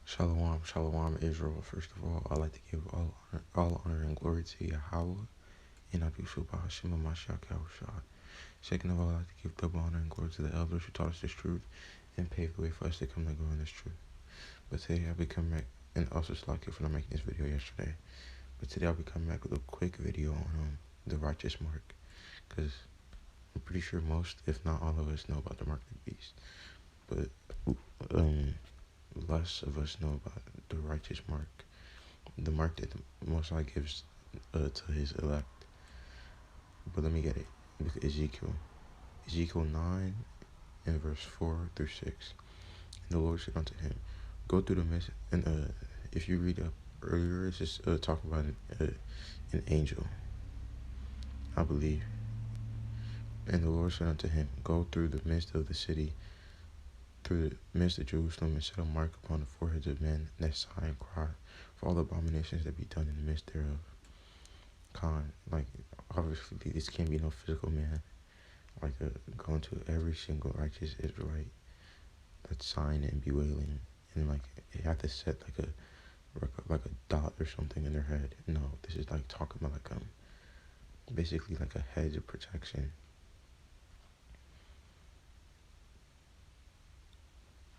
Shalom, shalom, Israel. First of all, I'd like to give all honor and glory to Yahweh, and I do so by Hashem and Mashiach Yahushua. Second of all, I'd like to give double honor and glory to the elders who taught us this truth and paved the way for us to come to go in this truth. But today I'll be coming back, and also Slack for not making this video yesterday. But today I'll be coming back with a quick video on the righteous mark, because I'm pretty sure most, if not all of us, know about the mark of the beast. But less of us know about the righteous mark, the mark that the Most High gives to his elect. But let me get it. Look at Ezekiel 9 and verse 4 through 6. And the Lord said unto him, go through the midst, and if you read up earlier, it's just talking about an angel, I believe. And the Lord said unto him, go through the midst of the city, through the midst of Jerusalem, and set a mark upon the foreheads of men that sigh and cry for all the abominations that be done in the midst thereof. Like, obviously this can't be no physical man, like going to every single righteous Israelite that's sighing and bewailing, and like they have to set like a dot or something in their head. No, this is like talking about like basically like a hedge of protection.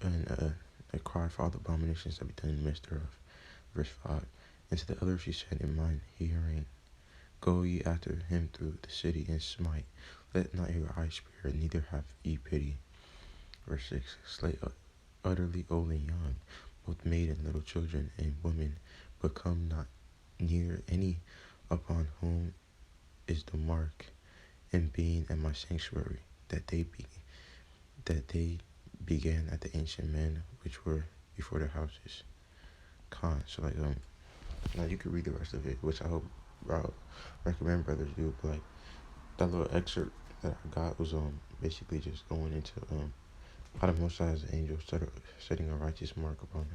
And they cry for all the abominations that be done in the midst thereof. Verse 5. And to the others he said in mine hearing, go ye after him through the city and smite. Let not your eye spare, neither have ye pity. Verse 6. Slay utterly old and young, both maid and little children and women, but come not near any upon whom is the mark, and being at my sanctuary, that they began at the ancient men which were before their houses. So like now you can read the rest of it, which I hope recommend brothers do, but like that little excerpt that I got was basically just going into how the Most High as an angel setting a righteous mark upon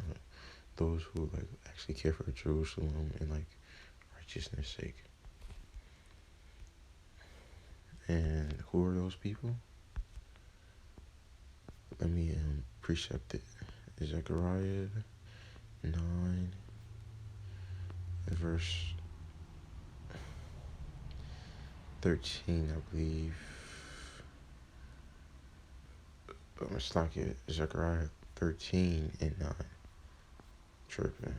those who like actually care for Jerusalem and like righteousness' sake. And who are those people? Let me precept it. Zechariah 9 verse 13, I believe. It's like it. Zechariah 13 and 9. Tripping.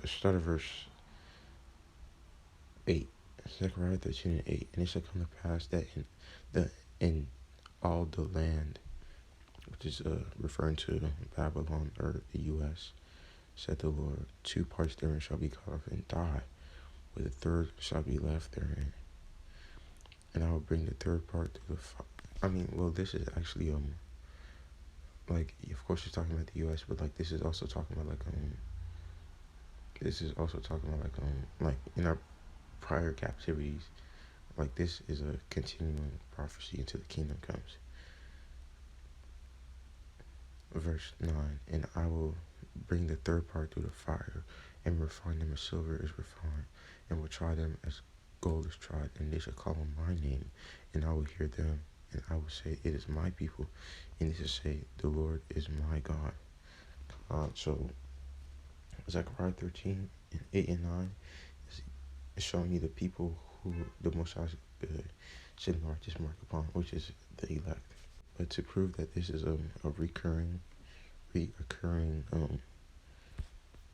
Start at verse 8. Zechariah 13 and 8. And it shall come to pass that in all the land, which is referring to Babylon or the U.S., said the Lord, 2 parts therein shall be cut off and die, but the third shall be left therein. And I will bring the third part to the this is actually like, of course it's talking about the U.S., but like this is also talking about like in our prior captivities, like this is a continuing prophecy until the kingdom comes. Verse 9, and I will bring the third part through the fire, and refine them as silver is refined, and will try them as gold is tried, and they shall call on my name, and I will hear them, and I will say, it is my people, and they shall say, the Lord is my God. So Zechariah 13 and 8 and 9 is showing you the people who the Most High setting a righteous mark upon, which is the elect. But to prove that this is a reoccurring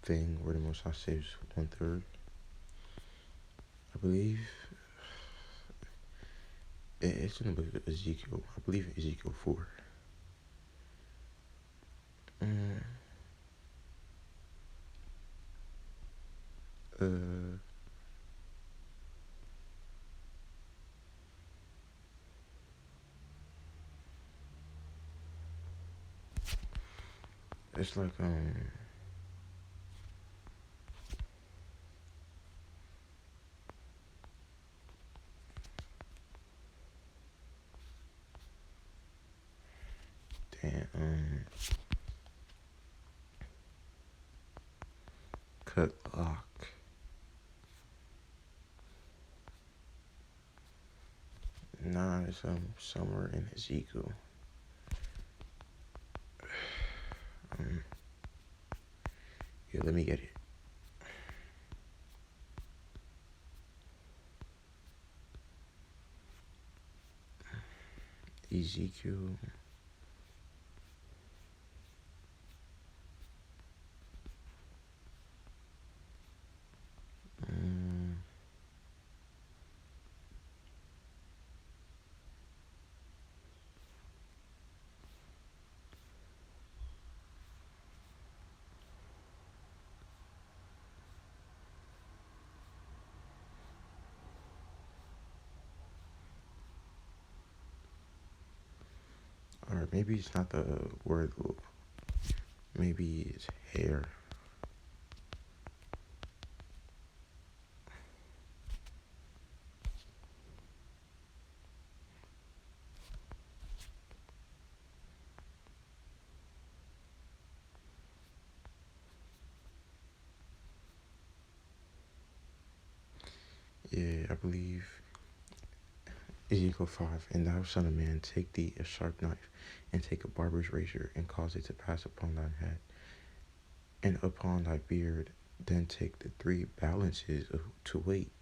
thing where the Most High saves 1/3, I believe it's in the book of Ezekiel. I believe Ezekiel 4. It's like cut lock. Nah, it's somewhere in Ezekiel. Yeah, let me get it. Ezekiel. Um, or maybe it's not the word. Maybe it's hair. Yeah, I believe Ezekiel 5. And thou, son of man, take thee a sharp knife, and take a barber's razor, and cause it to pass upon thine head, and upon thy beard. Then take the 3 balances to weight,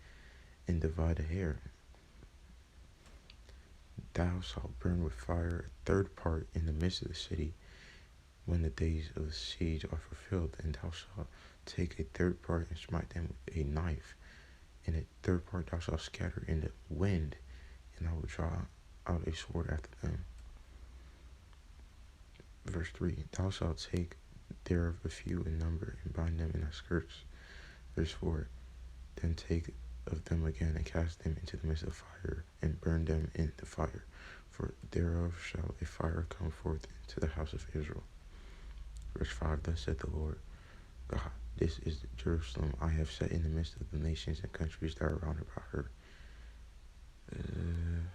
and divide the hair. Thou shalt burn with fire a third part in the midst of the city, when the days of the siege are fulfilled. And thou shalt take a third part and smite them with a knife, and a third part thou shalt scatter in the wind, and I will draw out a sword after them. Verse 3. Thou shalt take thereof a few in number, and bind them in thy skirts. Verse 4. Then take of them again, and cast them into the midst of fire, and burn them in the fire. For thereof shall a fire come forth into the house of Israel. Verse 5. Thus saith the Lord God, this is Jerusalem I have set in the midst of the nations and countries that are round about her. I'm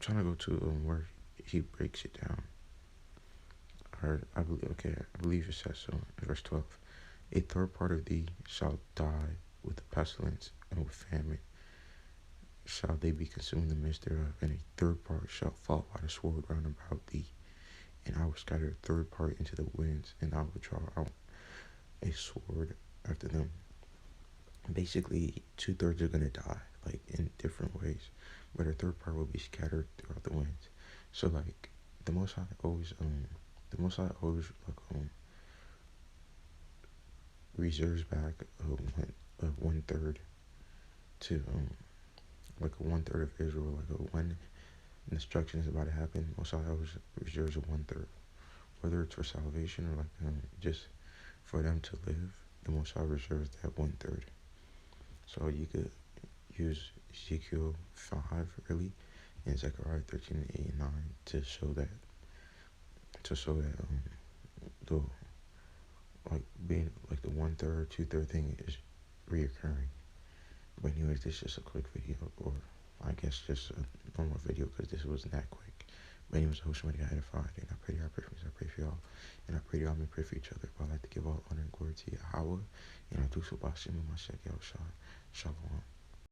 trying to go to where he breaks it down. I believe it says so. Verse 12. A third part of thee shall die with the pestilence, and with famine shall they be consumed in the midst thereof, and a third part shall fall by the sword round about thee. And I will scatter a third part into the winds, and I will draw out a sword after them. Basically, 2/3 are gonna die, like in different ways, but a third part will be scattered throughout the winds. So like the Most High always reserves back one third to like a 1/3 of Israel, like when destruction is about to happen. Most High always reserves a 1/3, whether it's for salvation or like just for them to live. The Most High reserves that 1/3. So you could use Ezekiel 5 really, and Zechariah 13, 8, and 9 to show that the like being like the 1/3, 2/3 thing is reoccurring. But anyways, this is just a quick video, or I guess just a normal video because this wasn't that quick. But anyways, I hope somebody got edified, and I pray for y'all, and I pray y'all may pray for each other. But I like to give all honor and glory to Yahweh, and I do so by Shema Mashak Yahushua. Shalom.